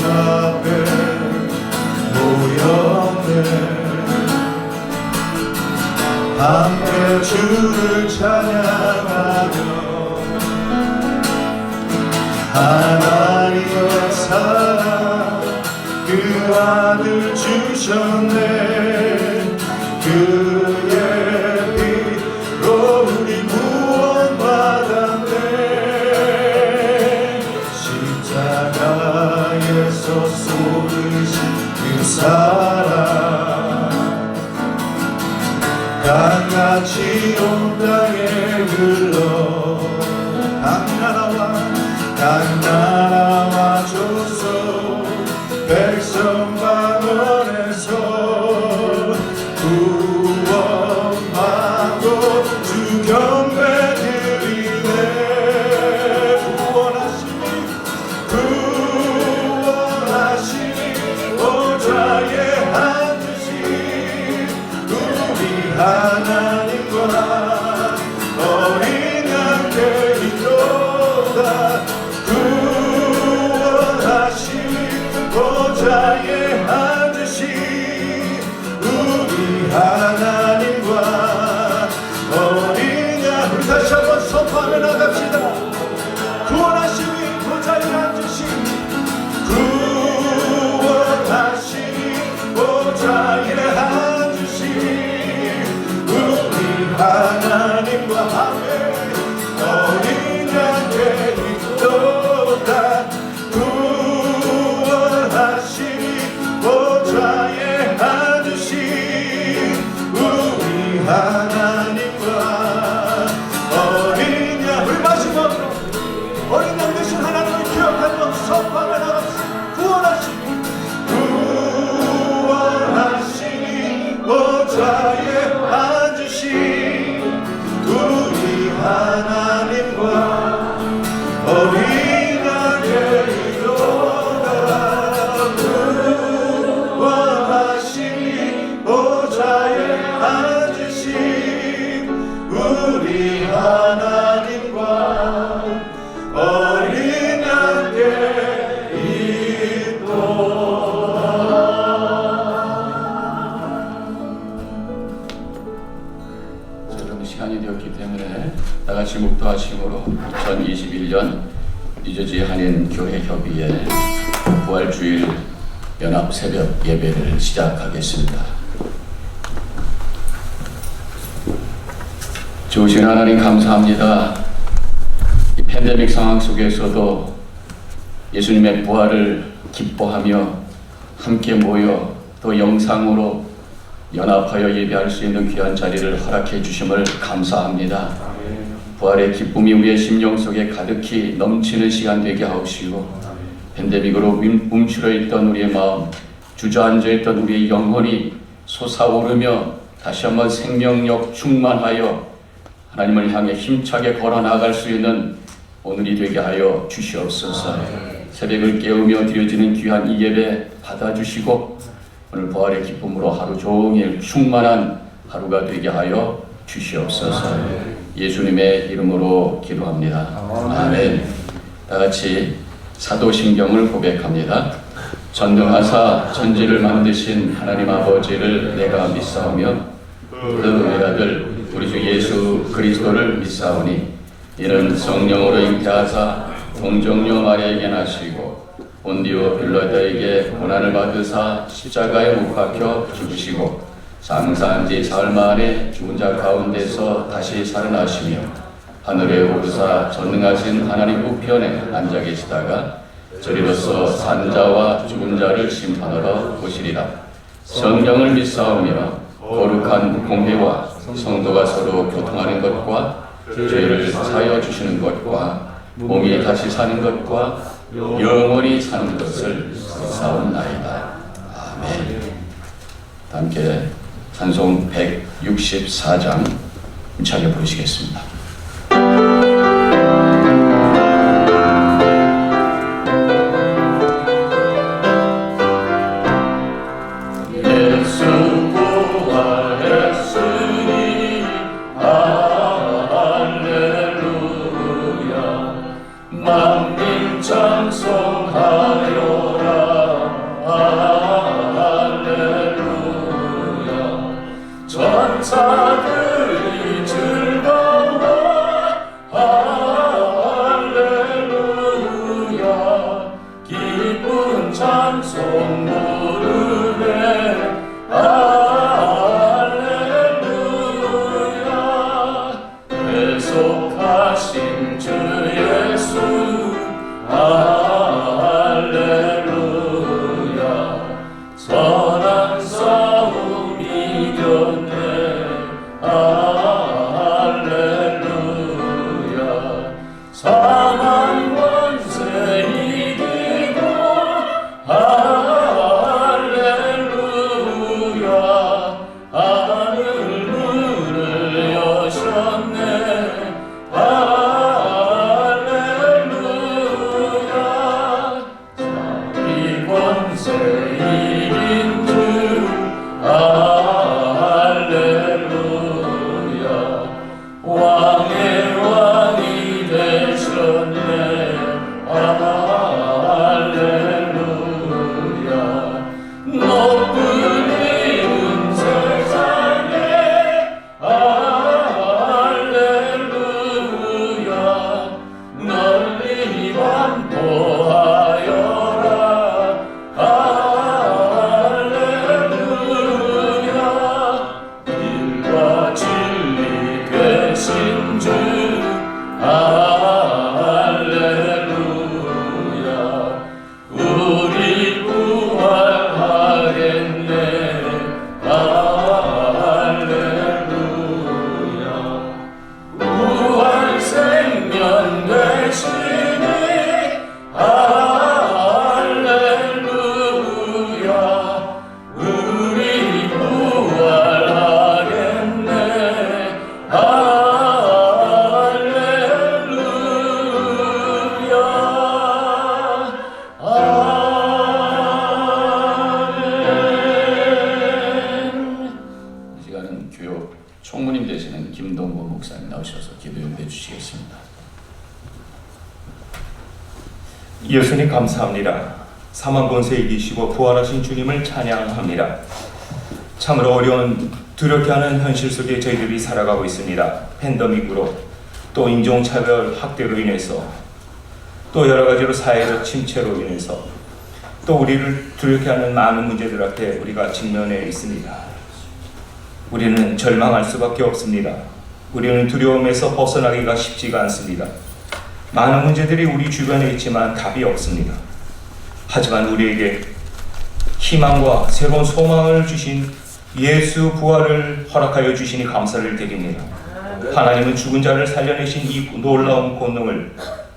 앞에 모였네. 함께 주를 찬양하며 하나님의 사랑 그 아들 주셨네. 그의 피로 우리 구원받았네. 십자가에서 쏟으신 그 사랑 강같이 온 땅에 흘러 강나라와 조소 백성 방언에서 구원하고 주 경배 드리네. 구원하시니 보좌에 앉으신 우리 하나님과 어린 양께 있도다. 보좌에 앉으신 우리 하나님과 어린 양. 우리 다시 한번 선포하며 나갑시다. 구원하시니 보좌에 앉으신 구원하시니 보좌에 앉으신 우리 하나님과 어린 양께 있도다. 보좌에 앉으신 우리 하나님과 어린 양. 우리 마지막으로 어린 양 되신 하나님을 기억하며 선포하며 나갑시다. 구원하시니 보좌에 앉으신 우리 하나님과 어린 양의 이도다. 보좌에 앉으신 우리 하나님과 어린 양께 있도다. 여러분, 시간이 되었기 때문에 다같이 묵도하심으로 2021년 뉴저지 한인교회협의회 부활주일 연합 새벽 예배를 시작하겠습니다. 좋으신 하나님 감사합니다. 이 팬데믹 상황 속에서도 예수님의 부활을 기뻐하며 함께 모여 또 영상으로 연합하여 예배할 수 있는 귀한 자리를 허락해 주심을 감사합니다. 부활의 기쁨이 우리의 심령 속에 가득히 넘치는 시간 되게 하옵시고 팬데믹으로 움츠러 있던 우리의 마음, 주저앉아 있던 우리의 영혼이 솟아오르며 다시 한번 생명력 충만하여 하나님을 향해 힘차게 걸어 나갈 수 있는 오늘이 되게 하여 주시옵소서. 새벽을 깨우며 드려지는 귀한 이 예배 받아주시고 오늘 부활의 기쁨으로 하루 종일 충만한 하루가 되게 하여 주시옵소서. 예수님의 이름으로 기도합니다. 아멘. 다같이 사도신경을 고백합니다. 전능하사 천지를 만드신 하나님 아버지를 내가 믿사오며 그 외아들 우리 주 예수 그리스도를 믿사오니 이는 성령으로 잉태하사 동정녀 마리아에게 나시고 본디오 빌라다에게 고난을 받으사 십자가에 못 박혀 죽으시고 장사한 지 사흘 만에 죽은 자 가운데서 다시 살아나시며 하늘에 오르사 전능하신 하나님 우편에 앉아 계시다가 저리로서 산자와 죽은 자를 심판하러 오시리라. 성령을 믿사오며 거룩한 공회와 성도가 서로 교통하는 것과 죄를 사하여 주시는 것과 몸이 다시 사는 것과 영원히 사는 것을 믿사옵나이다. 아멘. 함께 찬송 164장 힘차게 부르시겠습니다. 만민 찬송하여라. 기뻐하여라. 할렐루야. 길과 진리 되신 주 할렐루야. 우리 부활하겠네. 할렐루야. 부활 생명 되시니 할렐루야. 우리 부활하겠네. 할렐루야. 아멘. 이 시간은 교육 총무님 되시는 김동구 목사님 나오셔서 기도 용대 주시겠습니다. 예수님 감사합니다. 사망 권세 이기시고 부활하신 주님을 찬양합니다. 참으로 어려운 두렵게 하는 현실 속에 저희들이 살아가고 있습니다. 팬데믹으로 또 인종차별 학대로 인해서 또 여러 가지로 사회적 침체로 인해서 또 우리를 두렵게 하는 많은 문제들 앞에 우리가 직면해 있습니다. 우리는 절망할 수밖에 없습니다. 우리는 두려움에서 벗어나기가 쉽지가 않습니다. 많은 문제들이 우리 주변에 있지만 답이 없습니다. 하지만 우리에게 희망과 새로운 소망을 주신 예수 부활을 허락하여 주시니 감사를 드립니다. 하나님은 죽은 자를 살려내신 이 놀라운 권능을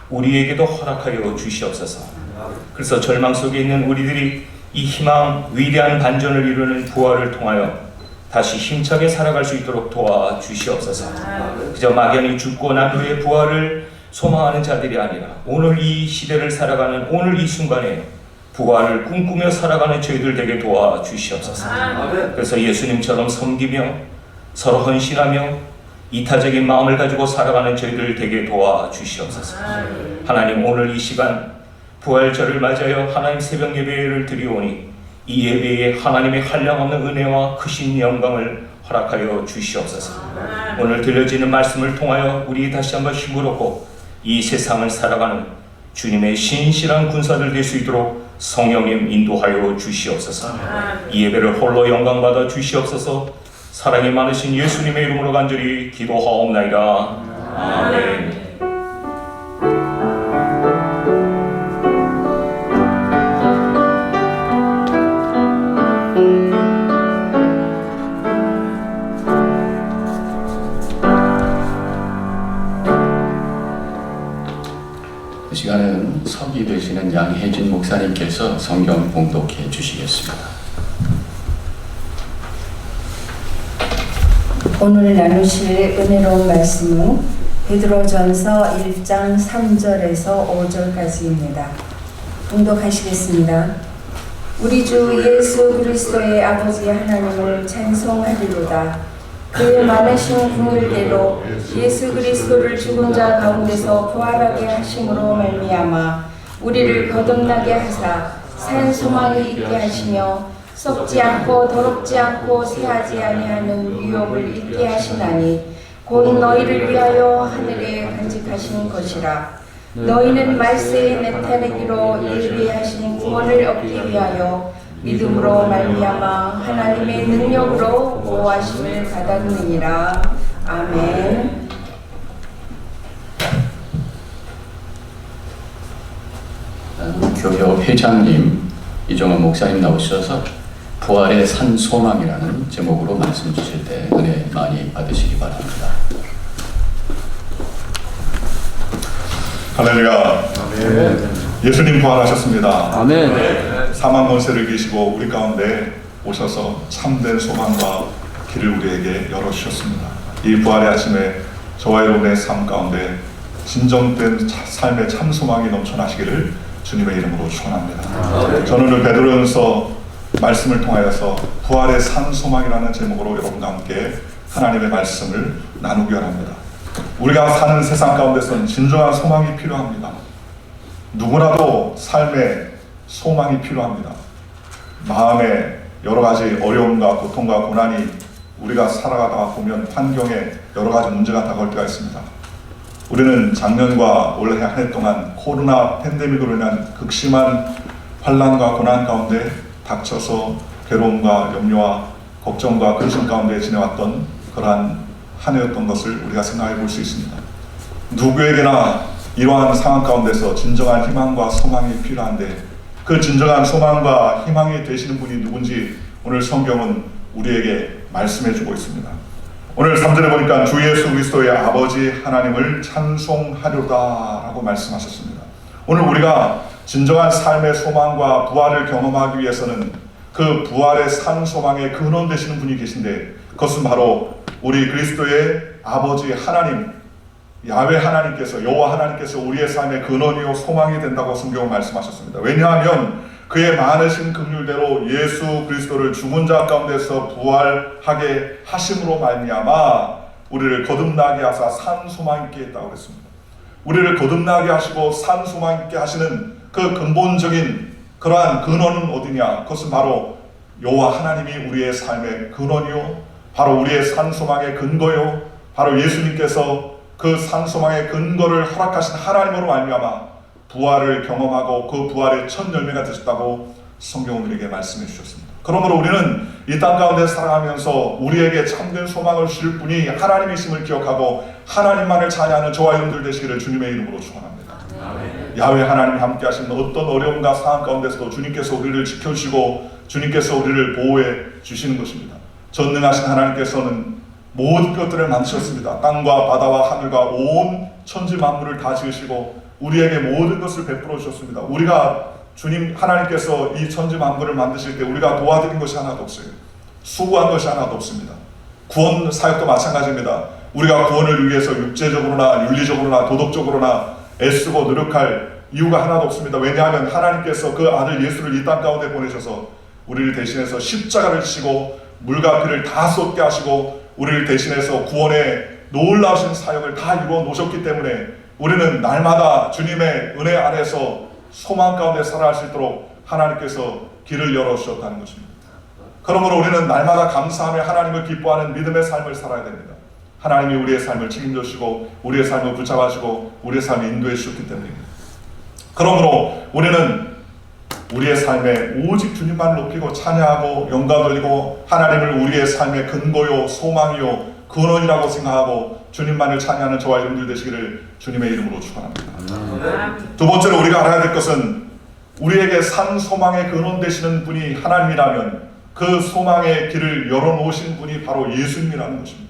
우리에게도 허락하여 주시옵소서. 그래서 절망 속에 있는 우리들이 이 희망, 위대한 반전을 이루는 부활을 통하여 다시 힘차게 살아갈 수 있도록 도와주시옵소서. 그저 막연히 죽고 난 후에 부활을 소망하는 자들이 아니라 오늘 이 시대를 살아가는 오늘 이 순간에 부활을 꿈꾸며 살아가는 저희들 되게 도와주시옵소서. 그래서 예수님처럼 섬기며 서로 헌신하며 이타적인 마음을 가지고 살아가는 저희들 되게 도와주시옵소서. 하나님, 오늘 이 시간 부활절을 맞아요 하나님 새벽 예배를 드리오니 이 예배에 하나님의 한량없는 은혜와 크신 영광을 허락하여 주시옵소서. 오늘 들려지는 말씀을 통하여 우리 다시 한번 힘을 얻고 이 세상을 살아가는 주님의 신실한 군사들 될 수 있도록 성령님 인도하여 주시옵소서. 이 예배를 홀로 영광받아 주시옵소서. 사랑이 많으신 예수님의 이름으로 간절히 기도하옵나이다. 아멘. 이 시간은 서기 되시는 양혜진 목사님께서 성경 봉독해 주시겠습니다. 오늘 나누실 은혜로운 말씀은 베드로전서 1장 3절에서 5절까지입니다. 봉독하시겠습니다. 우리 주 예수 그리스도의 아버지 하나님을 찬송하리로다. 그의 많으신 긍휼대로 예수 그리스도를 죽은 자 가운데서 부활하게 하심으로 말미암아 우리를 거듭나게 하사 산 소망이 있게 하시며 썩지 않고 더럽지 않고 새하지 아니하는 유업을 있게 하시나니 곧 너희를 위하여 하늘에 간직하신 것이라. 너희는 말세에 나타내기로 예비하신 구원을 얻기 위하여 믿음으로 말미암아 하나님의 능력으로 보호하심을 받았느니라. 아멘. 교회 회장님 이종원 목사님 나오셔서 부활의 산 소망이라는 제목으로 말씀 주실 때 은혜 많이 받으시기 바랍니다. 할렐루야. 예수님 부활하셨습니다. 아멘. 사망 권세를 이기시고 우리 가운데 오셔서 참된 소망과 길을 우리에게 열어주셨습니다. 이 부활의 아침에 저와 여러분의 삶 가운데 진정된 삶의 참 소망이 넘쳐나시기를 주님의 이름으로 축원합니다. 저는 오늘 베드로전서 말씀을 통하여서 부활의 산 소망이라는 제목으로 여러분과 함께 하나님의 말씀을 나누기 원합니다. 우리가 사는 세상 가운데서는 진정한 소망이 필요합니다. 누구나도 삶에 소망이 필요합니다. 마음에 여러 가지 어려움과 고통과 고난이 우리가 살아가다 보면 환경에 여러 가지 문제가 다가올 때가 있습니다. 우리는 작년과 올해 한 해 동안 코로나 팬데믹으로 인한 극심한 환난과 고난 가운데 닥쳐서 괴로움과 염려와 걱정과 근심 가운데 지내왔던 그러한 한 해였던 것을 우리가 생각해 볼 수 있습니다. 누구에게나 이러한 상황 가운데서 진정한 희망과 소망이 필요한데 그 진정한 소망과 희망이 되시는 분이 누군지 오늘 성경은 우리에게 말씀해 주고 있습니다. 오늘 3절에 보니까 주 예수 그리스도의 아버지 하나님을 찬송하려다 라고 말씀하셨습니다. 오늘 우리가 진정한 삶의 소망과 부활을 경험하기 위해서는 그 부활의 산 소망의 근원 되시는 분이 계신데 그것은 바로 우리 그리스도의 아버지 하나님 야훼 하나님께서 여호와 하나님께서 우리의 삶의 근원이요 소망이 된다고 성경은 말씀하셨습니다. 왜냐하면 그의 많으신 긍휼대로 예수 그리스도를 죽은 자 가운데서 부활하게 하심으로 말미암아 우리를 거듭나게 하사 산 소망 있게 했다고 그랬습니다. 우리를 거듭나게 하시고 산 소망 있게 하시는 그 근본적인 그러한 근원은 어디냐? 그것은 바로 여호와 하나님이 우리의 삶의 근원이요 바로 우리의 산 소망의 근거요 바로 예수님께서 그 산 소망의 근거를 허락하신 하나님으로 말미암아 부활을 경험하고 그 부활의 첫 열매가 되셨다고 성경은 우리에게 말씀해 주셨습니다. 그러므로 우리는 이 땅 가운데 살아가면서 우리에게 참된 소망을 주실 분이 하나님이심을 기억하고 하나님만을 찬양하는 저와 여러분들 되시기를 주님의 이름으로 축원합니다. 야훼 하나님이 함께 하시는 어떤 어려움과 상황 가운데서도 주님께서 우리를 지켜주시고 주님께서 우리를 보호해 주시는 것입니다. 전능하신 하나님께서는 모든 것들을 만드셨습니다. 땅과 바다와 하늘과 온 천지 만물을 다 지으시고 우리에게 모든 것을 베풀어 주셨습니다. 우리가 주님 하나님께서 이 천지 만물을 만드실 때 우리가 도와드린 것이 하나도 없어요. 수고한 것이 하나도 없습니다. 구원 사역도 마찬가지입니다. 우리가 구원을 위해서 육체적으로나 윤리적으로나 도덕적으로나 애쓰고 노력할 이유가 하나도 없습니다. 왜냐하면 하나님께서 그 아들 예수를 이 땅 가운데 보내셔서 우리를 대신해서 십자가를 지시고 물과 피를 다 쏟게 하시고 우리를 대신해서 구원의 놀라우신 사역을 다 이루어 놓으셨기 때문에 우리는 날마다 주님의 은혜 안에서 소망 가운데 살아갈 수 있도록 하나님께서 길을 열어주셨다는 것입니다. 그러므로 우리는 날마다 감사하며 하나님을 기뻐하는 믿음의 삶을 살아야 됩니다. 하나님이 우리의 삶을 책임져 주시고 우리의 삶을 붙잡아주고 우리의 삶을 인도해 주셨기 때문입니다. 그러므로 우리는 우리의 삶에 오직 주님만 높이고 찬양하고 영광 돌리고 하나님을 우리의 삶의 근거요 소망이요 근원이라고 생각하고 주님만을 찬양하는 저와 여러분들 되시기를 주님의 이름으로 축원합니다. 두 번째로 우리가 알아야 될 것은 우리에게 산 소망의 근원 되시는 분이 하나님이라면 그 소망의 길을 열어놓으신 분이 바로 예수님이라는 것입니다.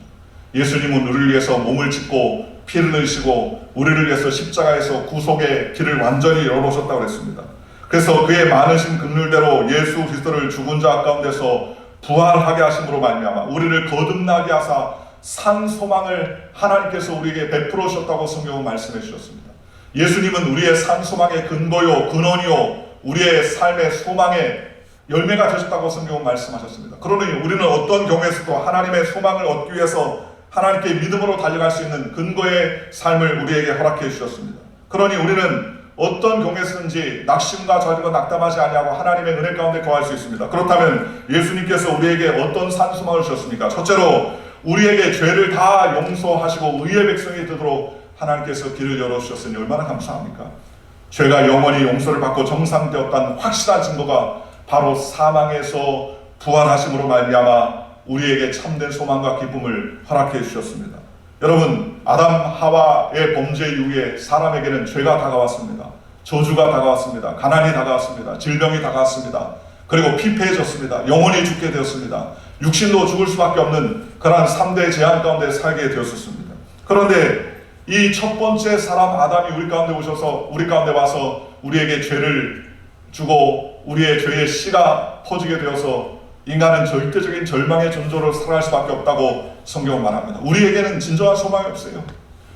예수님은 우리를 위해서 몸을 찢고 피를 흘리시고 우리를 위해서 십자가에서 구속의 길을 완전히 열어놓으셨다고 했습니다. 그래서 그의 많으신 긍휼대로 예수 그리스도를 죽은 자 가운데서 부활하게 하심으로 말미암아 우리를 거듭나게 하사 산 소망을 하나님께서 우리에게 베풀어 주셨다고 성경은 말씀해 주셨습니다. 예수님은 우리의 산 소망의 근거요 근원이요 우리의 삶의 소망의 열매가 되셨다고 성경은 말씀하셨습니다. 그러니 우리는 어떤 경우에서도 하나님의 소망을 얻기 위해서 하나님께 믿음으로 달려갈 수 있는 근거의 삶을 우리에게 허락해 주셨습니다. 그러니 우리는 어떤 경우에서든지 낙심과 좌절과 낙담하지 아니하고 하나님의 은혜 가운데 거할 수 있습니다. 그렇다면 예수님께서 우리에게 어떤 산 소망을 주셨습니까? 첫째로 우리에게 죄를 다 용서하시고 의의 백성이 되도록 하나님께서 길을 열어주셨으니 얼마나 감사합니까? 죄가 영원히 용서를 받고 정상되었다는 확실한 증거가 바로 사망에서 부활하심으로 말미암아 우리에게 참된 소망과 기쁨을 허락해 주셨습니다. 여러분, 아담 하와의 범죄 이후에 사람에게는 죄가 다가왔습니다. 저주가 다가왔습니다. 가난이 다가왔습니다. 질병이 다가왔습니다. 그리고 피폐해졌습니다. 영원히 죽게 되었습니다. 육신도 죽을 수밖에 없는 그러한 3대 재앙 가운데 살게 되었습니다. 그런데 이 첫 번째 사람 아담이 우리 가운데 오셔서 우리 가운데 와서 우리에게 죄를 주고 우리의 죄의 씨가 퍼지게 되어서 인간은 절대적인 절망의 존재로 살아갈 수밖에 없다고 성경은 말합니다. 우리에게는 진정한 소망이 없어요.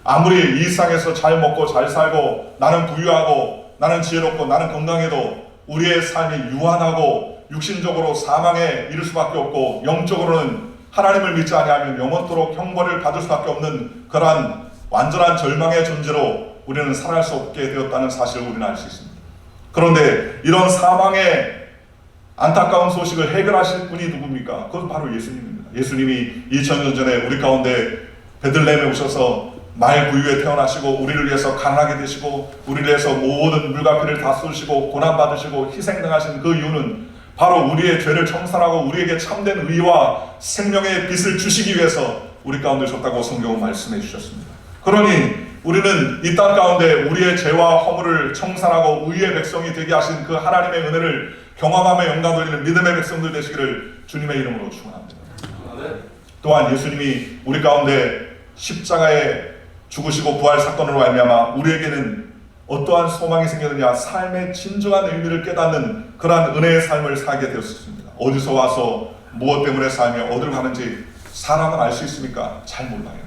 아무리 이 세상에서 잘 먹고 잘 살고 나는 부유하고 나는 지혜롭고 나는 건강해도 우리의 삶이 유한하고 육신적으로 사망에 이를 수밖에 없고 영적으로는 하나님을 믿지 아니하면 영원토록 형벌을 받을 수밖에 없는 그러한 완전한 절망의 존재로 우리는 살아갈 수 없게 되었다는 사실을 우리는 알 수 있습니다. 그런데 이런 사망의 안타까운 소식을 해결하실 분이 누굽니까? 그건 바로 예수님입니다. 예수님이 2000년 전에 우리 가운데 베들레헴에 오셔서 말구유에 태어나시고 우리를 위해서 가난하게 되시고 우리를 위해서 모든 물과 피를 다 쏟으시고 고난받으시고 희생당하신 그 이유는 바로 우리의 죄를 청산하고 우리에게 참된 의와 생명의 빛을 주시기 위해서 우리 가운데 오셨다고 성경은 말씀해 주셨습니다. 그러니 우리는 이 땅 가운데 우리의 죄와 허물을 청산하고 의의 백성이 되게 하신 그 하나님의 은혜를 경험하며 영광 돌리는 믿음의 백성들 되시기를 주님의 이름으로 축원합니다. 또한 예수님이 우리 가운데 십자가에 죽으시고 부활 사건으로 말미암아 우리에게는 어떠한 소망이 생겼느냐, 삶의 진정한 의미를 깨닫는 그러한 은혜의 삶을 살게 되었습니다. 어디서 와서 무엇 때문에 살며 어디로 가는지 사람은 알 수 있습니까? 잘 몰라요.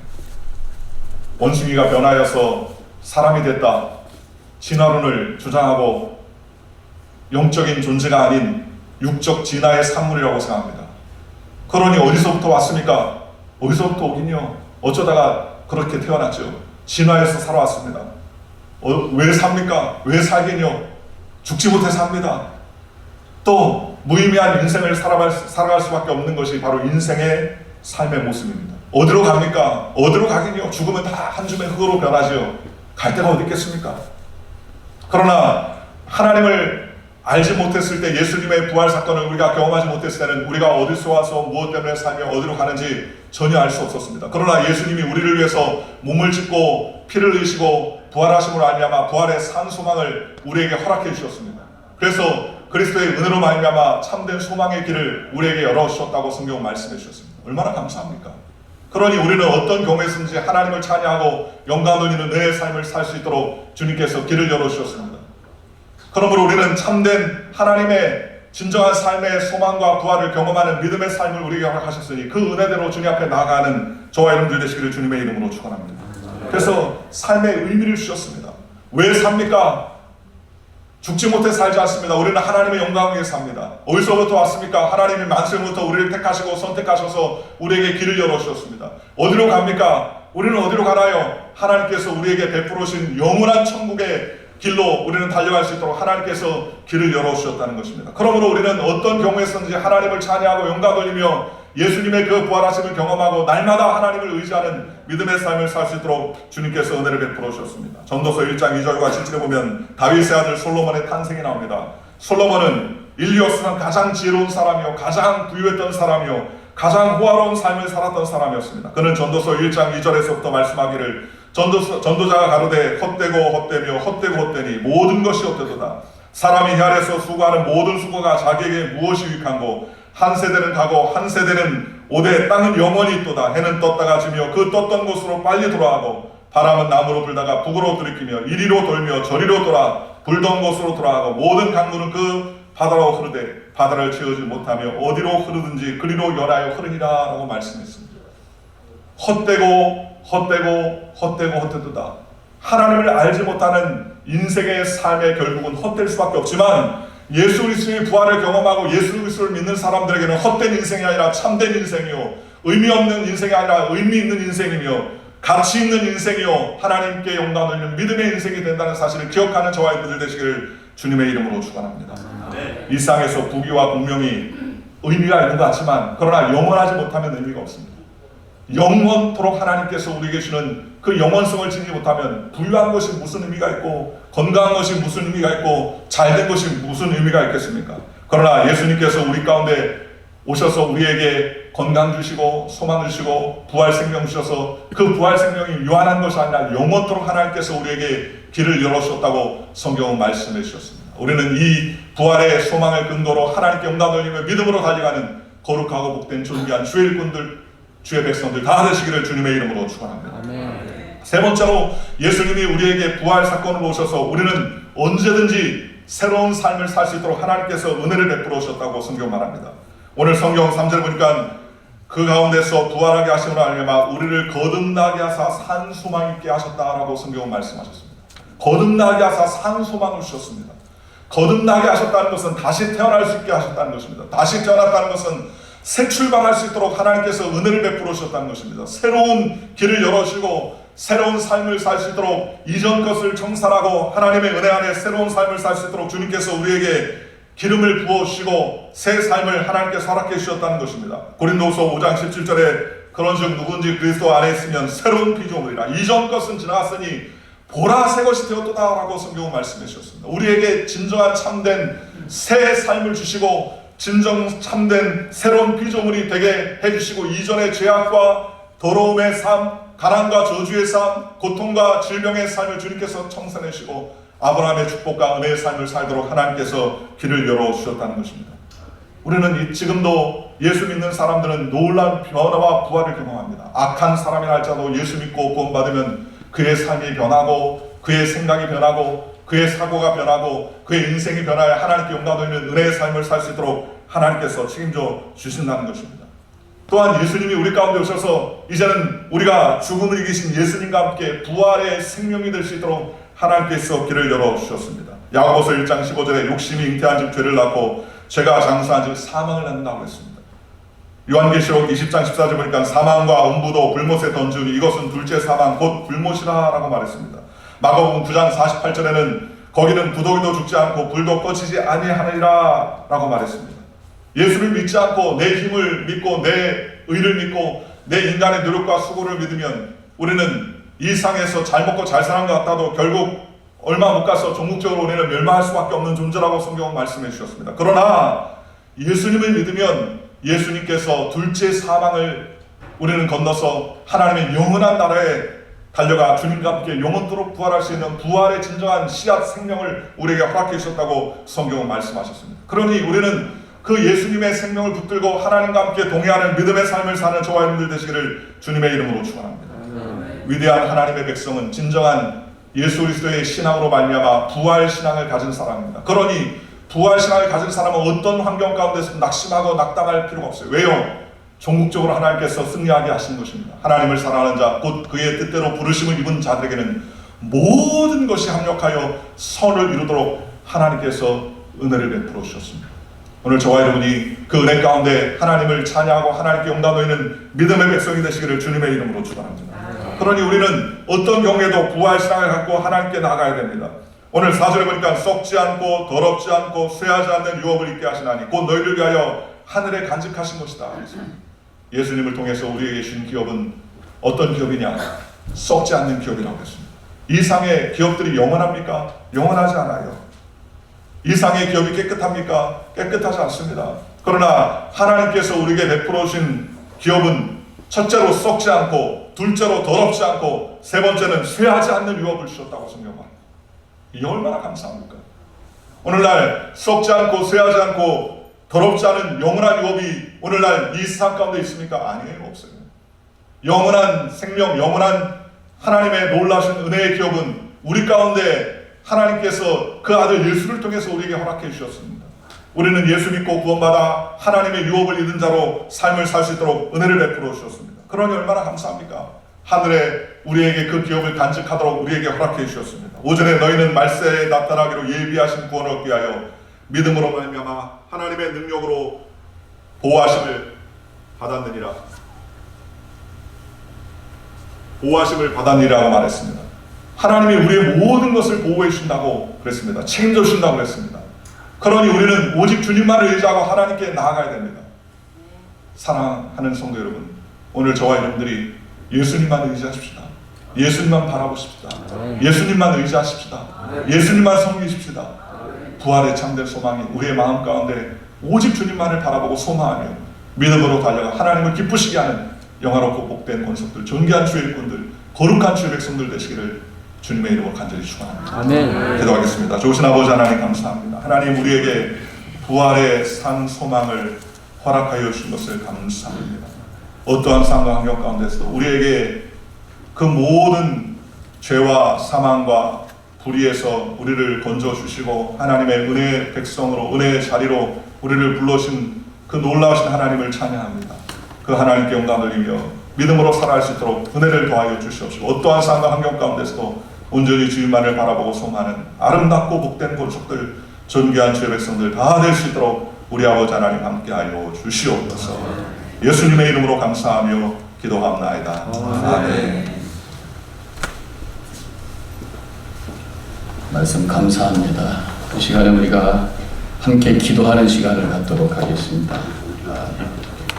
원숭이가 변하여서 사람이 됐다, 진화론을 주장하고 영적인 존재가 아닌 육적 진화의 산물이라고 생각합니다. 그러니 어디서부터 왔습니까? 어디서부터 오긴요. 어쩌다가 그렇게 태어났죠. 진화해서 살아왔습니다. 왜 삽니까? 왜 살긴요? 죽지 못해 삽니다. 또 무의미한 인생을 살아갈 수밖에 없는 것이 바로 인생의 삶의 모습입니다. 어디로 갑니까? 어디로 가긴요. 죽으면 다 한 줌의 흙으로 변하지요. 갈 데가 어디 있겠습니까? 그러나 하나님을 알지 못했을 때, 예수님의 부활 사건을 우리가 경험하지 못했을 때는 우리가 어디서 와서 무엇 때문에 살며 어디로 가는지 전혀 알 수 없었습니다. 그러나 예수님이 우리를 위해서 몸을 찢고 피를 흘리시고 부활하심으로 말미암아 부활의 산 소망을 우리에게 허락해 주셨습니다. 그래서 그리스도의 은혜로 말미암아 참된 소망의 길을 우리에게 열어주셨다고 성경 말씀해 주셨습니다. 얼마나 감사합니까? 그러니 우리는 어떤 경우에서든지 하나님을 찬양하고 영광 돌리는 은혜의 삶을 살 수 있도록 주님께서 길을 열어주셨습니다. 그러므로 우리는 참된 하나님의 진정한 삶의 소망과 부활을 경험하는 믿음의 삶을 우리에게 허락하셨으니 그 은혜대로 주님 앞에 나아가는 저와 여러분들 되시기를 주님의 이름으로 축원합니다. 그래서 삶의 의미를 주셨습니다. 왜 삽니까? 죽지 못해 살지 않습니다. 우리는 하나님의 영광을 위해서 삽니다. 어디서부터 왔습니까? 하나님이 만세부터 우리를 택하시고 선택하셔서 우리에게 길을 열어주셨습니다. 어디로 갑니까? 우리는 어디로 가나요? 하나님께서 우리에게 베풀어주신 영원한 천국의 길로 우리는 달려갈 수 있도록 하나님께서 길을 열어주셨다는 것입니다. 그러므로 우리는 어떤 경우에서든지 하나님을 찬양하고 영광 돌리며 예수님의 그 부활하심을 경험하고 날마다 하나님을 의지하는 믿음의 삶을 살 수 있도록 주님께서 은혜를 베풀어 주셨습니다. 전도서 1장 2절과 7절에 보면 다윗의 아들 솔로몬의 탄생이 나옵니다. 솔로몬은 인류였으면 가장 지혜로운 사람이요, 가장 부유했던 사람이요, 가장 호화로운 삶을 살았던 사람이었습니다. 그는 전도서 1장 2절에서부터 말씀하기를 전도자가 가로되 헛되고 헛되며 헛되고 헛되니 모든 것이 헛되도다. 사람이 해 아래서 수고하는 모든 수고가 자기에게 무엇이 유익한고 한 세대는 가고 한 세대는 오되 땅은 영원히 있도다. 해는 떴다가 지며 그 떴던 곳으로 빨리 돌아가고 바람은 남으로 불다가 북으로 들이키며 이리로 돌며 저리로 돌아 불던 곳으로 돌아가고 모든 강물은 그 바다로 흐르되 바다를 채우지 못하며 어디로 흐르든지 그리로 연하여 흐르니라 라고 말씀했습니다. 헛되고 헛되고 헛되고 헛되도다. 하나님을 알지 못하는 인생의 삶의 결국은 헛될 수밖에 없지만 예수 그리스도의 부활을 경험하고 예수 그리스도를 믿는 사람들에게는 헛된 인생이 아니라 참된 인생이요, 의미 없는 인생이 아니라 의미 있는 인생이며 가치 있는 인생이요, 하나님께 영광 돌리는 믿음의 인생이 된다는 사실을 기억하는 저와 여러분들 되시기를 주님의 이름으로 축원합니다. 이 세상에서 부귀와 공명이 의미가 있는 것 같지만 그러나 영원하지 못하면 의미가 없습니다. 영원토록 하나님께서 우리에게 주는 그 영원성을 지니지 못하면 부유한 것이 무슨 의미가 있고 건강한 것이 무슨 의미가 있고 잘된 것이 무슨 의미가 있겠습니까? 그러나 예수님께서 우리 가운데 오셔서 우리에게 건강 주시고 소망 주시고 부활 생명 주셔서 그 부활 생명이 유한한 것이 아니라 영원토록 하나님께서 우리에게 길을 열어주셨다고 성경은 말씀해 주셨습니다. 우리는 이 부활의 소망을 근거로 하나님께 영광 돌리며 믿음으로 달려가는 거룩하고 복된 존귀한 주의 일꾼들, 주의 백성들 다 되시기를 주님의 이름으로 축원합니다. 세 번째로 예수님이 우리에게 부활 사건으로 오셔서 우리는 언제든지 새로운 삶을 살 수 있도록 하나님께서 은혜를 베풀어 오셨다고 성경 말합니다. 오늘 성경 3절 보니까 그 가운데서 부활하게 하심으로 말미암아 우리를 거듭나게 하사 산 소망 있게 하셨다라고 성경은 말씀하셨습니다. 거듭나게 하사 산 소망을 주셨습니다. 거듭나게 하셨다는 것은 다시 태어날 수 있게 하셨다는 것입니다. 다시 태어났다는 것은 새 출발할 수 있도록 하나님께서 은혜를 베풀어 주셨다는 것입니다. 새로운 길을 열어주시고 새로운 삶을 살 수 있도록 이전 것을 청산하고 하나님의 은혜 안에 새로운 삶을 살 수 있도록 주님께서 우리에게 기름을 부어주시고 새 삶을 하나님께서 허락해 주셨다는 것입니다. 고린도후서 5장 17절에 그런즉 누군지 그리스도 안에 있으면 새로운 피조물이라 이전 것은 지나갔으니 보라 새 것이 되었도다라고 성경은 말씀해 주셨습니다. 우리에게 진정한 참된 새 삶을 주시고 진정 참된 새로운 피조물이 되게 해주시고 이전의 죄악과 더러움의 삶, 가난과 저주의 삶, 고통과 질병의 삶을 주님께서 청산해주시고 아브라함의 축복과 은혜의 삶을 살도록 하나님께서 길을 열어주셨다는 것입니다. 우리는 지금도 예수 믿는 사람들은 놀라운 변화와 부활을 경험합니다. 악한 사람이 할지라도 예수 믿고 구원받으면 그의 삶이 변하고 그의 생각이 변하고 그의 사고가 변하고 그의 인생이 변하여 하나님께 영광 돌리는 은혜의 삶을 살 수 있도록 하나님께서 책임져 주신다는 것입니다. 또한 예수님이 우리 가운데 오셔서 이제는 우리가 죽음을 이기신 예수님과 함께 부활의 생명이 될 수 있도록 하나님께서 길을 열어주셨습니다. 야고보서 1장 15절에 욕심이 잉태한 즉 죄를 낳고 죄가 장수한 즉 사망을 낳는다고 했습니다. 요한계시록 20장 14절 보니까 사망과 음부도 불못에 던지니 이것은 둘째 사망 곧 불못이라 라고 말했습니다. 마가복음 9장 48절에는 거기는 부더기도 죽지 않고 불도 꺼지지 아니하느니라 라고 말했습니다. 예수를 믿지 않고 내 힘을 믿고 내 의를 믿고 내 인간의 노력과 수고를 믿으면 우리는 이 상에서 잘 먹고 잘 사는 것 같아도 결국 얼마 못 가서 종국적으로 우리는 멸망할 수밖에 없는 존재라고 성경은 말씀해 주셨습니다. 그러나 예수님을 믿으면 예수님께서 둘째 사망을 우리는 건너서 하나님의 영원한 나라에 달려가 주님과 함께 영원토록 부활할 수 있는 부활의 진정한 씨앗 생명을 우리에게 허락해 주셨다고 성경은 말씀하셨습니다. 그러니 우리는 그 예수님의 생명을 붙들고 하나님과 함께 동행하는 믿음의 삶을 사는 저와 여러분들 되시기를 주님의 이름으로 축원합니다. 위대한 하나님의 백성은 진정한 예수 그리스도의 신앙으로 말미암아 부활 신앙을 가진 사람입니다. 그러니 부활 신앙을 가진 사람은 어떤 환경 가운데서 낙심하고 낙담할 필요가 없어요. 왜요? 종국적으로 하나님께서 승리하게 하신 것입니다. 하나님을 사랑하는 자, 곧 그의 뜻대로 부르심을 입은 자들에게는 모든 것이 합력하여 선을 이루도록 하나님께서 은혜를 베풀어 주셨습니다. 오늘 저와 여러분이 그 은혜 가운데 하나님을 찬양하고 하나님께 영광 돌리는 믿음의 백성이 되시기를 주님의 이름으로 축원합니다. 그러니 우리는 어떤 경우에도 부활 신앙을 갖고 하나님께 나가야 됩니다. 오늘 4절에 보니까 썩지 않고 더럽지 않고 쇠하지 않는 유업을 입게 하시나니 곧 너희를 위하여 하늘에 간직하신 것이다. 예수님을 통해서 우리에게 주신 기업은 어떤 기업이냐? 썩지 않는 기업이라고 했습니다. 이 상의 기업들이 영원합니까? 영원하지 않아요. 이 상의 기업이 깨끗합니까? 깨끗하지 않습니다. 그러나 하나님께서 우리에게 베풀어 주신 기업은 첫째로 썩지 않고 둘째로 더럽지 않고 세 번째는 쇠하지 않는 유업을 주셨다고 성경 말합니다. 이 얼마나 감사합니까? 오늘날 썩지 않고 쇠하지 않고 더럽지 않은 영원한 유업이 오늘날 이 세상 가운데 있습니까? 아니에요, 없어요. 영원한 생명, 영원한 하나님의 놀라신 은혜의 기업은 우리 가운데 하나님께서 그 아들 예수를 통해서 우리에게 허락해 주셨습니다. 우리는 예수 믿고 구원받아 하나님의 유업을 입은 자로 삶을 살 수 있도록 은혜를 베풀어 주셨습니다. 그러니 얼마나 감사합니까? 하늘에 우리에게 그 기업을 간직하도록 우리에게 허락해 주셨습니다. 오전에 너희는 말세에 나타나기로 예비하신 구원을 얻기 위하여 믿음으로 말미암아 하나님의 능력으로 보호하심을 받았느니라. 보호하심을 받았느니라고 말했습니다. 하나님이 우리의 모든 것을 보호해 주신다고 그랬습니다. 책임져 주신다고 그랬습니다. 그러니 우리는 오직 주님만을 의지하고 하나님께 나아가야 됩니다. 사랑하는 성도 여러분, 오늘 저와 여러분들이 예수님만 의지하십시다. 예수님만 바라보십시다. 예수님만 의지하십시다. 예수님만 섬기십시다. 부활의 참된 소망이 우리의 마음 가운데 오직 주님만을 바라보고 소망하며 믿음으로 달려가 하나님을 기쁘시게 하는 영화롭고 복된 권속들, 존귀한 주의 일꾼들, 거룩한 주의 백성들 되시기를 주님의 이름으로 간절히 축원합니다. 아멘. 기도하겠습니다. 좋으신 아버지 하나님 감사합니다. 하나님 우리에게 부활의 산 소망을 허락하여 주신 것을 감사합니다. 어떠한 상황 환경 가운데서도 우리에게 그 모든 죄와 사망과 불의에서 우리를 건져 주시고 하나님의 은혜의 백성으로 은혜의 자리로 우리를 불러신 그 놀라우신 하나님을 찬양합니다. 그 하나님께 영광을 돌리며 믿음으로 살아갈 수 있도록 은혜를 더하여 주시옵시고 어떠한 상황 환경 가운데서도 온전히 주님만을 바라보고 소망하는 아름답고 복된 권속들 존귀한 주의 백성들 다 될 수 있도록 우리 아버지 하나님 함께하여 주시옵소서. 예수님의 이름으로 감사하며 기도합나이다. 아멘. 말씀 감사합니다. 이 시간에 우리가 함께 기도하는 시간을 갖도록 하겠습니다.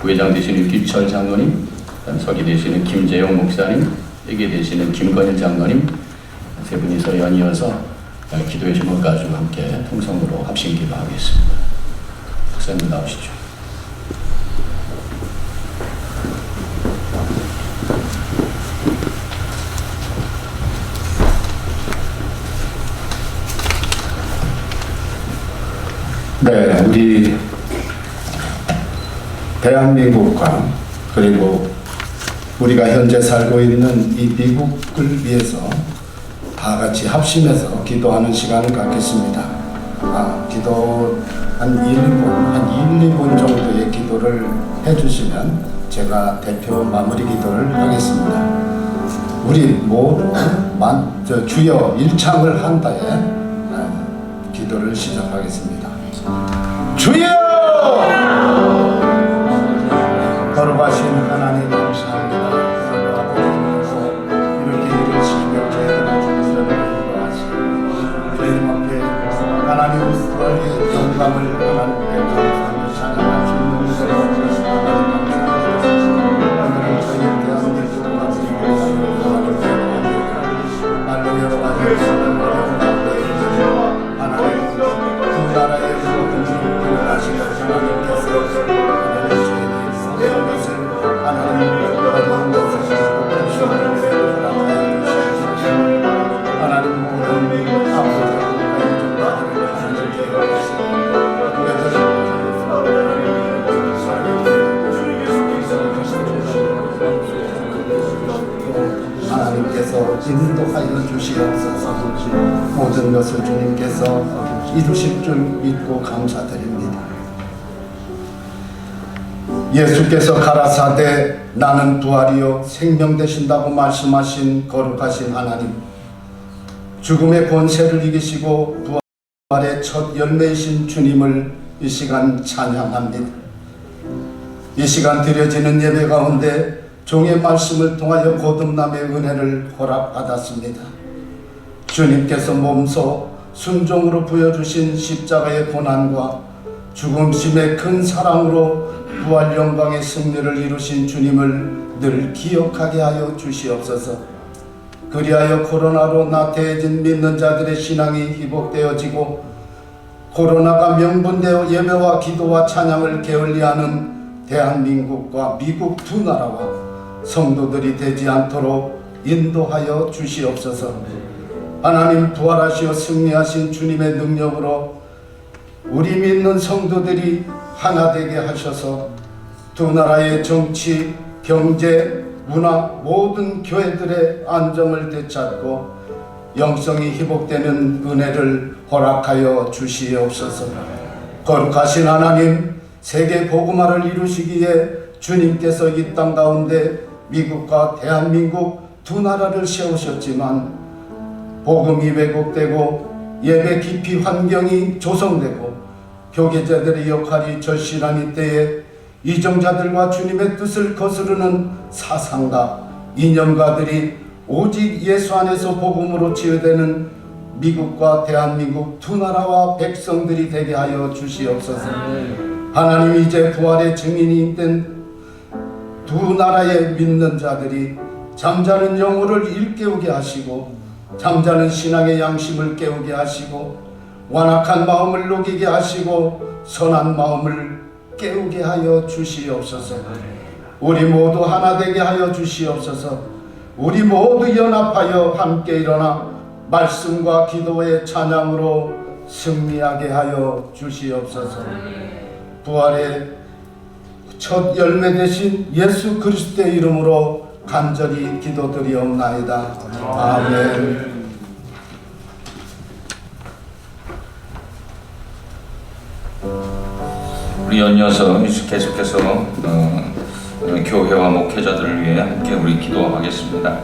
부회장 되신 유기철 장로님, 서기 되시는 김재용 목사님, 회계 되시는 김건일 장로님 세 분이서 연이어서 기도의 제목을 가지고 함께 통성으로 합심 기도하겠습니다. 목사님 나오시죠. 네, 우리 대한민국과 그리고 우리가 현재 살고 있는 이 미국을 위해서 다 같이 합심해서 기도하는 시간을 갖겠습니다. 기도 한 1, 2분 정도의 기도를 해주시면 제가 대표 마무리 기도를 하겠습니다. 우리 모두 주여 일창을 한 다에 기도를 시작하겠습니다. 주여! 거룩하신 하나님 감사합니다. 이렇게 일을 시키며 저희들을 주님을 인도하시고 저희들 앞에 하나님 부활의 영광을 하나님께 감사하며 찬양할 수 있는 것으로 하나님 감사합니다. 오늘은 저희 대한민국과 말로 여러 가지 어려운 가운데 하나님 두 나라의 모든 일들을 하시며 하나님께서 모든 것을 하나님 어려운 것을 하나님 모든 아버지와 가족들을 하나님께서 인도하여 주시옵소서. 모든 것을 주님께서 이루실 줄 믿고 감사드립니다. 예수께서 가라사대 나는 부활이요 생명 되신다고 말씀하신 거룩하신 하나님, 죽음의 권세를 이기시고 부활의 첫 열매이신 주님을 이 시간 찬양합니다. 이 시간 드려지는 예배 가운데 종의 말씀을 통하여 거듭남의 은혜를 허락받았습니다. 주님께서 몸소 순종으로 부여주신 십자가의 고난과 죽음심의 큰 사랑으로 부활 영광의 승리를 이루신 주님을 늘 기억하게 하여 주시옵소서. 그리하여 코로나로 나태해진 믿는 자들의 신앙이 회복되어지고 코로나가 명분되어 예배와 기도와 찬양을 게을리하는 대한민국과 미국 두 나라와 성도들이 되지 않도록 인도하여 주시옵소서. 하나님 부활하시어 승리하신 주님의 능력으로 우리 믿는 성도들이 하나 되게 하셔서 두 나라의 정치, 경제, 문화 모든 교회들의 안정을 되찾고 영성이 회복되는 은혜를 허락하여 주시옵소서. 거룩하신 하나님, 세계 복음화를 이루시기에 주님께서 이 땅 가운데 미국과 대한민국 두 나라를 세우셨지만 복음이 왜곡되고 예배 기피 환경이 조성되고 교계자들의 역할이 절실한 이때에 이정자들과 주님의 뜻을 거스르는 사상가, 이념가들이 오직 예수 안에서 복음으로 치유되는 미국과 대한민국 두 나라와 백성들이 되게 하여 주시옵소서. 하나님, 이제 부활의 증인이 된 두 나라의 믿는 자들이 잠자는 영혼을 일깨우게 하시고 잠자는 신앙의 양심을 깨우게 하시고 완악한 마음을 녹이게 하시고 선한 마음을 깨우게 하여 주시옵소서. 우리 모두 하나 되게 하여 주시옵소서. 우리 모두 연합하여 함께 일어나 말씀과 기도의 찬양으로 승리하게 하여 주시옵소서. 부활의 첫 열매 되신 예수 그리스도의 이름으로 간절히 기도드리옵나이다. 아멘. 우리 연이어서 계속해서 교회와 목회자들을 위해 함께 우리 기도하겠습니다.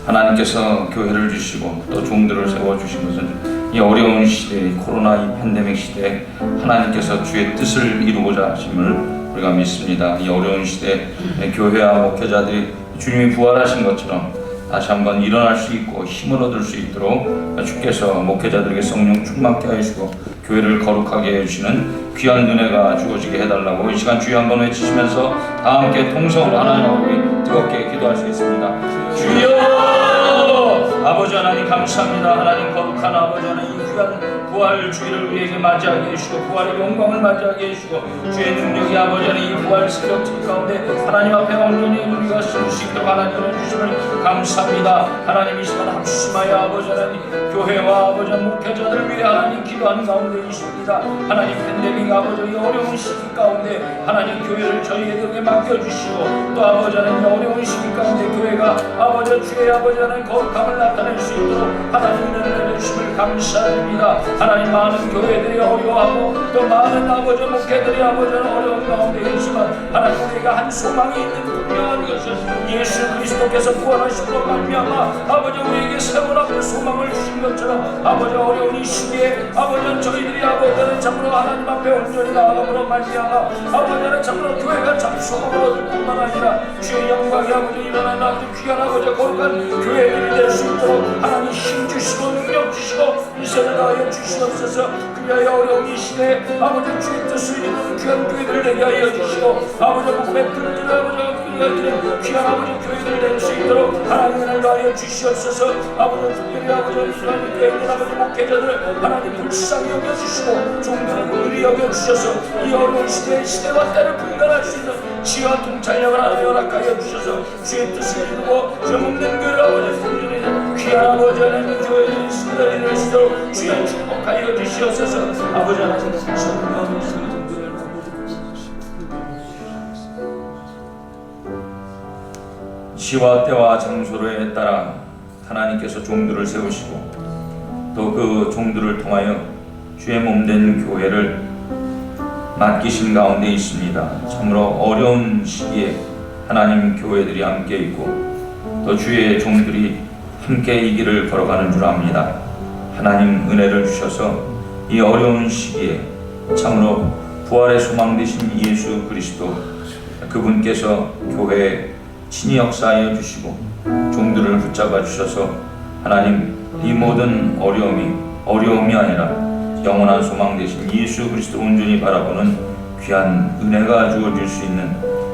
하나님께서 교회를 주시고 또 종들을 세워주신 것은 이 어려운 시대에, 코로나 이 팬데믹 시대에 하나님께서 주의 뜻을 이루고자 하심을 우리가 믿습니다. 이 어려운 시대에 교회와 목회자들이 주님이 부활하신 것처럼 다시 한번 일어날 수 있고 힘을 얻을 수 있도록 주께서 목회자들에게 성령 충만케 하시고 교회를 거룩하게 해주시는 귀한 은혜가 주어지게 해달라고 이 시간 주여 한번 외치시면서 다 함께 통성으로 하나님 아버지 뜨겁게 기도하시겠습니다. 주여 아버지 하나님 감사합니다. 하나님 거룩한 아버지 하나님 이 귀한 부활 주일을 우리에게 맞이하게 해주시고 부활의 영광을 맞이하게 해주시고 주의 능력이 아버지 하나님 이 부활 새벽 집 가운데 하나님 앞에 온전히 우리가 쓸 수 있도록 하나님을 주심을 감사합니다. 하나님 이 시간 합심하여 아버지 하나님 교회와 아버지 목회자들을 위해 하나님 기도하는 가운데 있습니다. 하나님 팬데믹 아버지 어려운 시기 가운데 하나님 교회를 저희에게 맡겨주시고 또 아버지 하나님 어려운 시기 가운데 교회가 아버지 주의 아버지 하나님 거룩함을 나타낼 수 있도록 하나님 은혜를 내주심을 감사드립니다. 하나님 많은 교회들이 어려워하고 또 많은 아버지 목회들이 아버지 어려운 가운데 있지만 하나님 우리가 한 소망이 있는 분명한 것은 예수 그리스도께서 부활하심으로 말미암아 아버지 우리에게 새로운 아버지 소망을 주신 것처럼 아버지 어려운 이 시기에 아버지 저희들이 아버지는 참으로 하나님 앞에 온전히 나아감으로 말미암아 아버지는 참으로 교회가 참 소망을 얻을 뿐만 아니라 주의 영광이 아버지 일어나는 아버지 귀한 아버지 거룩한 교회들이 될 수 있도록 하나님 힘 주시고 능력 주시고 이세를 다하여 주시옵소서. 그리하여 어려운 이 시대에 아버지 주의 뜻을 이루는 귀한 교회들 되게 하여 주시고 아버지 목배들을 아버지 귀한 아버지 교회들 될 수 있도록 하나님을 다하여 주시옵소서. 아버지 특별히 아버지 하나님 교회 있는 아버지 목회자들을 하나님 불쌍히 여겨주시고 종들을 긍휼히 여겨주셔서 이 어려운 시대의 시대와 때를 분간할 수 있는 지혜와 통찰력을 하나님 허락하여 주셔서 주의 뜻을 이루고 저 먹는 교회를 아버지 품주는 귀한 아버지 하나님 교회의 신들이 될 수 있도록 주의 축복하여 주시옵소서. 아버지 하나님 감사합니다. 시와 때와 장소에 따라 하나님께서 종들을 세우시고 또 그 종들을 통하여 주의 몸된 교회를 맡기신 가운데 있습니다. 참으로 어려운 시기에 하나님 교회들이 함께 있고 또 주의 종들이 함께 이 길을 걸어가는 줄 압니다. 하나님 은혜를 주셔서 이 어려운 시기에 참으로 부활의 소망 되신 예수 그리스도 그분께서 교회에 친히 역사하여 주시고 종들을 붙잡아 주셔서 하나님 이 모든 어려움이 아니라 영원한 소망 되신 예수 그리스도 온전히 바라보는 귀한 은혜가 주어질 수 있는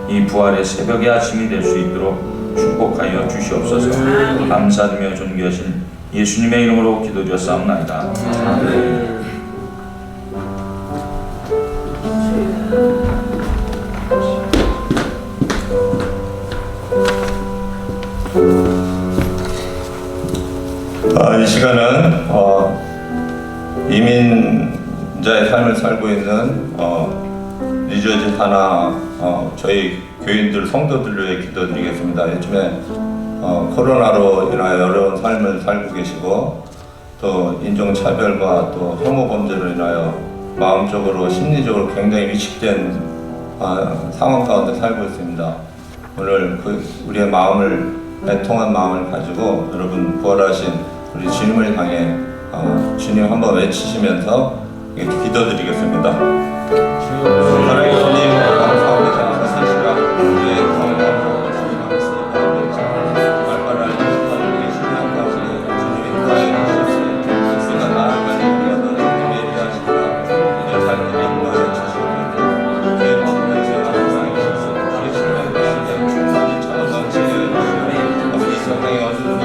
이 부활의 새벽의 아침이 될 수 있도록 축복하여 주시옵소서. 감사드리며 존귀하신 예수님의 이름으로 기도드렸사옵나이다. 아멘. 이 시간은 이민자의 삶을 살고 있는 뉴저지 산하 저희 교인들 성도들을 위해 기도드리겠습니다. 요즘에 코로나로 인하여 어려운 삶을 살고 계시고 또 인종차별과 또 혐오범죄로 인하여 마음적으로 심리적으로 굉장히 위축된 상황 가운데 살고 있습니다. 오늘 우리의 마음을 애통한 마음을 가지고 여러분 부활하신 우리 주님을 향해 주님 한번 외치시면서 기도드리겠습니다. 사랑의 주님 감사합니다. 이 시간 우리의 경험하고 주님 말바를 알려주시는 계시는 한가운데 주님이 인도하여 주시옵소서. 우리가 나아가는 우리가 너를 예리하시고 우리의 삶을 인도하여 주시옵소서. 주의 법을 제가 사랑해주셔서 주의 신명을 주시되 충분히 참아서 지혜를 아버지 세상의 어둠을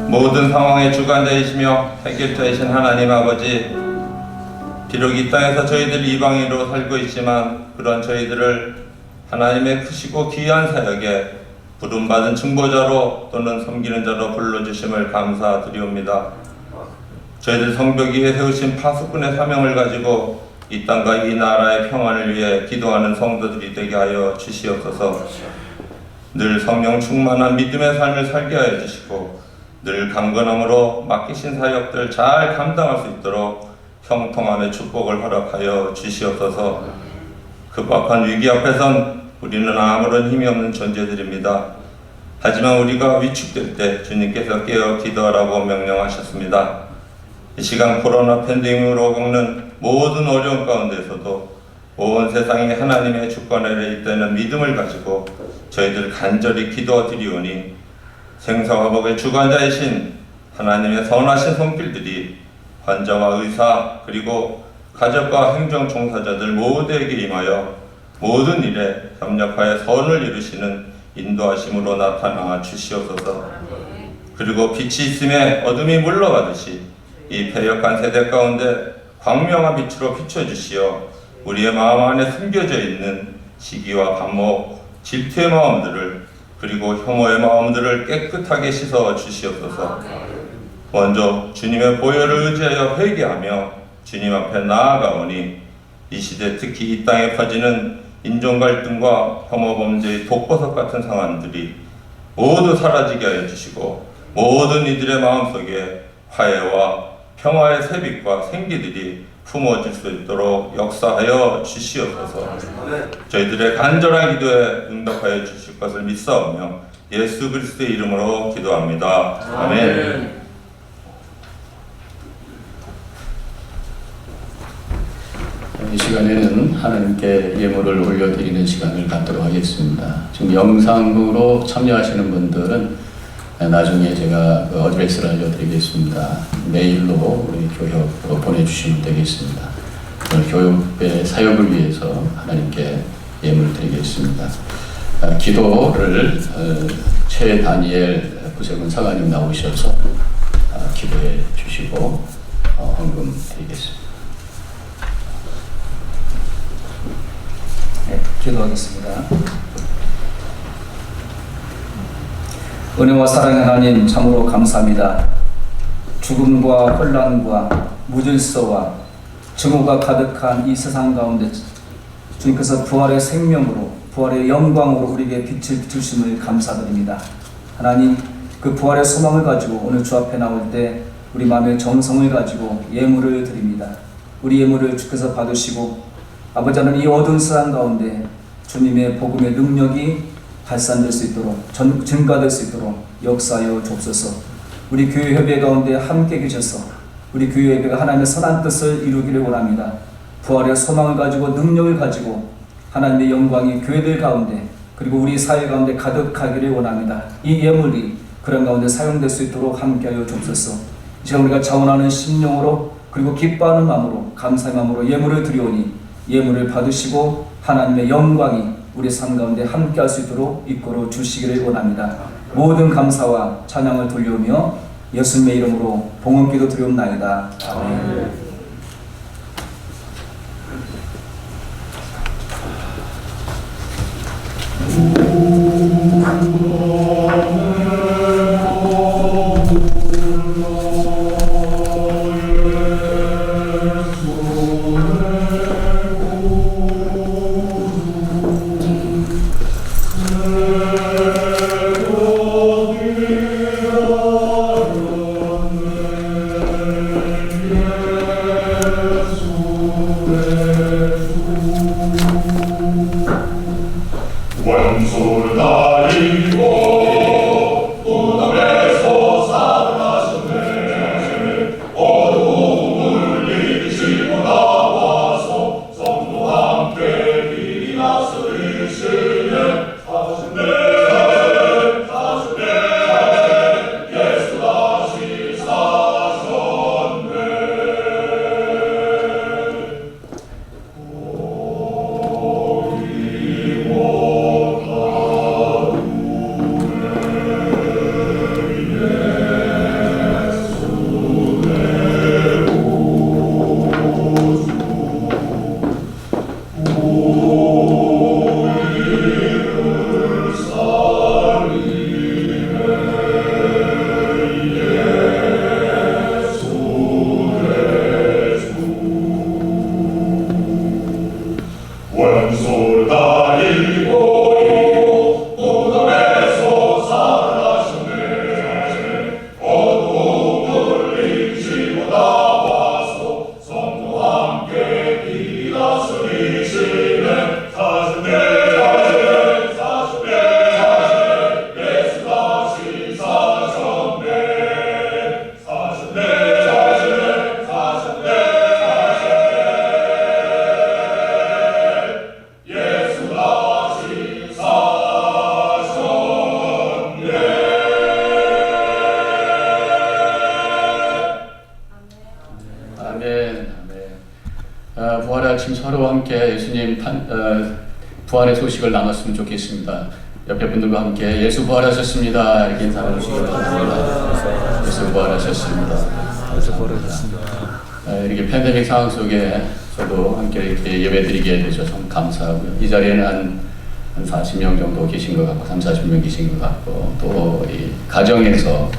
모든 상황의 주관자이시며 해결자이신 하나님 아버지, 비록 이 땅에서 저희들 이방인으로 살고 있지만 그런 저희들을 하나님의 크시고 귀한 사역에 부름받은 중보자로 또는 섬기는 자로 불러주심을 감사드리옵니다. 저희들 성벽위에 세우신 파수꾼의 사명을 가지고 이 땅과 이 나라의 평안을 위해 기도하는 성도들이 되게 하여 주시옵소서. 늘 성령 충만한 믿음의 삶을 살게 하여 주시고 늘 강건함으로 맡기신 사역들 잘 감당할 수 있도록 형통함의 축복을 허락하여 주시옵소서. 급박한 위기 앞에선 우리는 아무런 힘이 없는 존재들입니다. 하지만 우리가 위축될 때 주님께서 깨어 기도하라고 명령하셨습니다. 이 시간 코로나 팬데믹으로 겪는 모든 어려움 가운데서도 온 세상이 하나님의 주권 아래 있다는 믿음을 가지고 저희들 간절히 기도드리오니 생사화복의 주관자이신 하나님의 선하신 손길들이 환자와 의사 그리고 가족과 행정 종사자들 모두에게 임하여 모든 일에 협력하여 선을 이루시는 인도하심으로 나타나 주시옵소서. 그리고 빛이 있음에 어둠이 물러가듯이 이 패역한 세대 가운데 광명한 빛으로 비춰주시어 우리의 마음 안에 숨겨져 있는 시기와 반목, 질투의 마음들을 그리고 혐오의 마음들을 깨끗하게 씻어 주시옵소서. 먼저 주님의 보혈을 의지하여 회개하며 주님 앞에 나아가오니 이 시대 특히 이 땅에 퍼지는 인종 갈등과 혐오 범죄의 독버섯 같은 상황들이 모두 사라지게 하여 주시고 모든 이들의 마음속에 화해와 평화의 새빛과 생기들이 품어질 수 있도록 역사하여 주시옵소서. 저희들의 간절한 기도에 응답하여 주실 것을 믿사오며 예수 그리스도의 이름으로 기도합니다. 아멘. 이 시간에는 하나님께 예물을 올려드리는 시간을 갖도록 하겠습니다. 지금 영상으로 참여하시는 분들은 나중에 제가 어드레스를 알려드리겠습니다. 메일로 우리 교협으로 보내주시면 되겠습니다. 오늘 교육의 사역을 위해서 하나님께 예물을 드리겠습니다. 기도를 최다니엘 부세군 사관님 나오셔서 기도해 주시고 헌금 드리겠습니다. 네, 기도하겠습니다. 은혜와 사랑의 하나님 참으로 감사합니다. 죽음과 혼란과 무질서와 증오가 가득한 이 세상 가운데 주님께서 부활의 생명으로 부활의 영광으로 우리에게 빛을 비추심을 감사드립니다. 하나님 그 부활의 소망을 가지고 오늘 주 앞에 나올 때 우리 마음의 정성을 가지고 예물을 드립니다. 우리 예물을 주께서 받으시고 아버지 하나님 이 어두운 세상 가운데 주님의 복음의 능력이 발산될 수 있도록 증가될 수 있도록 역사하여 주옵소서. 우리 교회 협의 가운데 함께 계셔서 우리 교회 협의가 하나님의 선한 뜻을 이루기를 원합니다. 부활의 소망을 가지고 능력을 가지고 하나님의 영광이 교회들 가운데 그리고 우리 사회 가운데 가득하기를 원합니다. 이 예물이 그런 가운데 사용될 수 있도록 함께하여 주옵소서. 이제 우리가 자원하는 심령으로 그리고 기뻐하는 마음으로 감사의 마음으로 예물을 드리오니 예물을 받으시고 하나님의 영광이 우리 삶 가운데 함께할 수 있도록 이끌어 주시기를 원합니다. 모든 감사와 찬양을 돌려오며 예수님의 이름으로 봉헌기도 드리옵나이다. 아멘. 원수를 다 이기고 무덤에서 살아나셨네. 어둠을 이기고 나와서 성도와 함께 이 다스리시네. 사시네 예수 다시 사셨네. 사셨네 예수 다시 사셨네. 아멘. 부활의 아침 서로 함께 예수님 부활의 소식을 나눴으면 좋겠습니다. 옆에 분들과 함께 예수 부활하셨습니다. 이렇게 인사해 주시기 바랍니다. 예수 부활하셨습니다. 예수 부활하셨습니다. 이렇게 팬데믹 상황 속에 저도 함께 이렇게 예배드리게 되죠. 참 감사하고요. 이 자리에는 한 40명 정도 계신 것 같고, 30-40명 계신 것 같고, 또 이 가정에서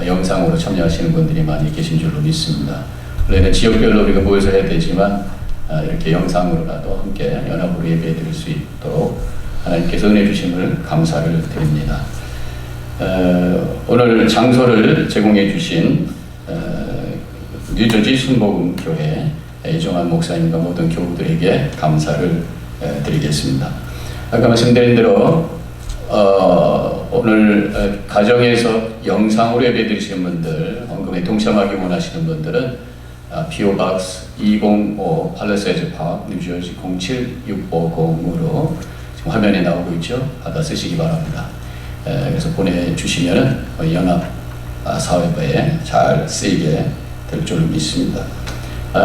영상으로 참여하시는 분들이 많이 계신 줄로 믿습니다. 원래는 지역별로 우리가 모여서 해야 되지만 이렇게 영상으로라도 함께 연합으로 예배해 드릴 수 있도록 하나님께서 은혜 주심을 감사를 드립니다. 오늘 장소를 제공해 주신 뉴저지 순복음교회 이종환 목사님과 모든 교우들에게 감사를 드리겠습니다. 아까 말씀드린 대로 오늘 가정에서 영상으로 예배드리시는 분들, 헌금에 동참하기 원하시는 분들은 PO 박스 205 팔레세즈 파크 뉴저지 07650으로 지금 화면에 나오고 있죠. 받아 쓰시기 바랍니다. 그래서 보내주시면 연합 사회부에 잘 쓰이게 될 줄 믿습니다.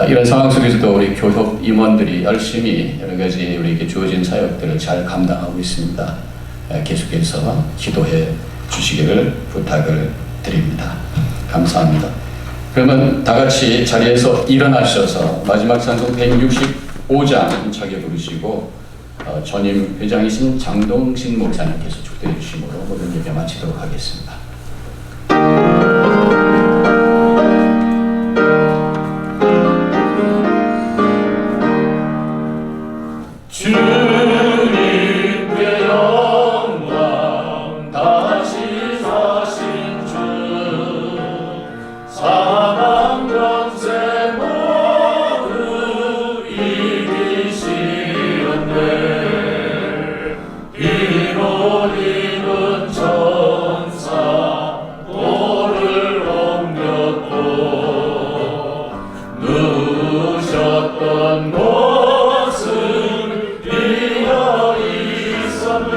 이런 상황 속에서도 우리 교협 임원들이 열심히 여러 가지 우리에게 주어진 사역들을 잘 감당하고 있습니다. 계속해서 기도해 주시기를 부탁을 드립니다. 감사합니다. 그러면 다 같이 자리에서 일어나셔서 마지막 찬송 165장 힘차게 부르시고 전임 회장이신 장동신 목사님께서 축도해 주심으로 모든 예배 마치도록 하겠습니다. 주님께 영광 다시 사신 주 사망 권세 모두 이기시었네. 피로 입은 천사 돌을 옮겼고 누우셨던 곳은 비어 있었네.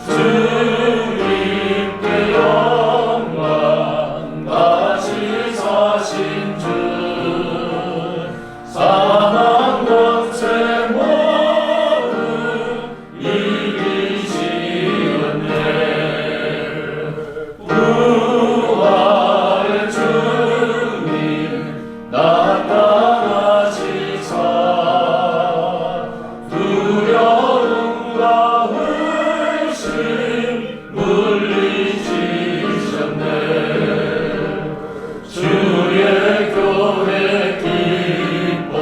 주님께 영광 다시 사신 주 사망 권세 모두 이기시었네. 부활의 주님 나타나시사 두려움과 의심 물리치셨네. 주의 교회 기뻐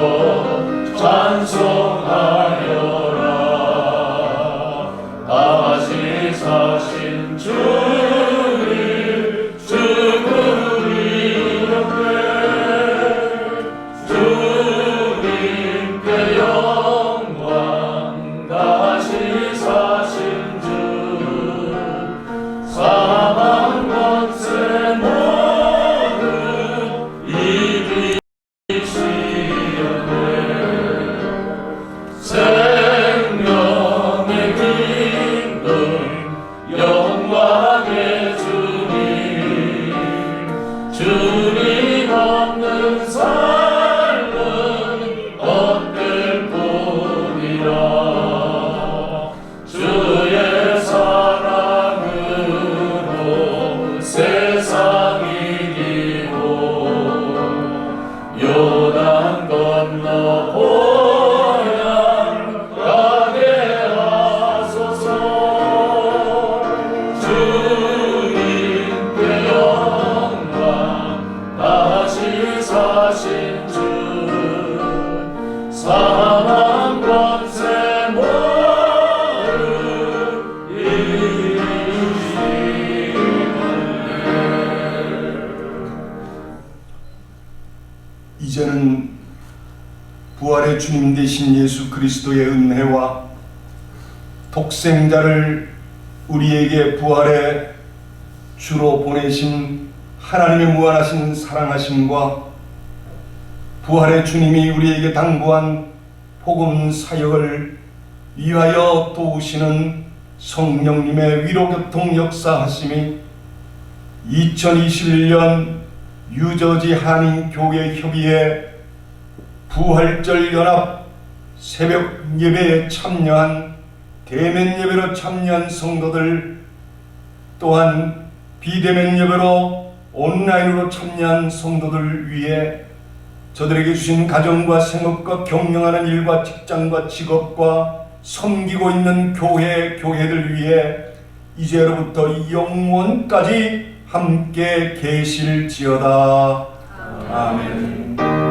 찬송하여라. 다시 사신 주님 죽음이 없네. 주님께 영광 다시 사신 주 사망 권세 모두 이기시었네. 생명의 기쁨 영광의 주님 주님 없는 삶은 어떨 뿐이라. 주의 사랑으로 세상 이기고 요단 건너 보양 가게 하소서. 주님께 영광 다시 사신 주 사망 부활의 주님 되신 예수 그리스도의 은혜와 독생자를 우리에게 부활의 주로 보내신 하나님의 무한하신 사랑하심과 부활의 주님이 우리에게 당부한 복음 사역을 위하여 도우시는 성령님의 위로교통 역사하심이 2021년 유저지 한인교회협의회 부활절 연합 새벽 예배에 참여한 대면 예배로 참여한 성도들, 또한 비대면 예배로 온라인으로 참여한 성도들을 위해 저들에게 주신 가정과 생업과 경영하는 일과 직장과 직업과 섬기고 있는 교회들 위해 이제로부터 영원까지 함께 계실지어다. 아멘.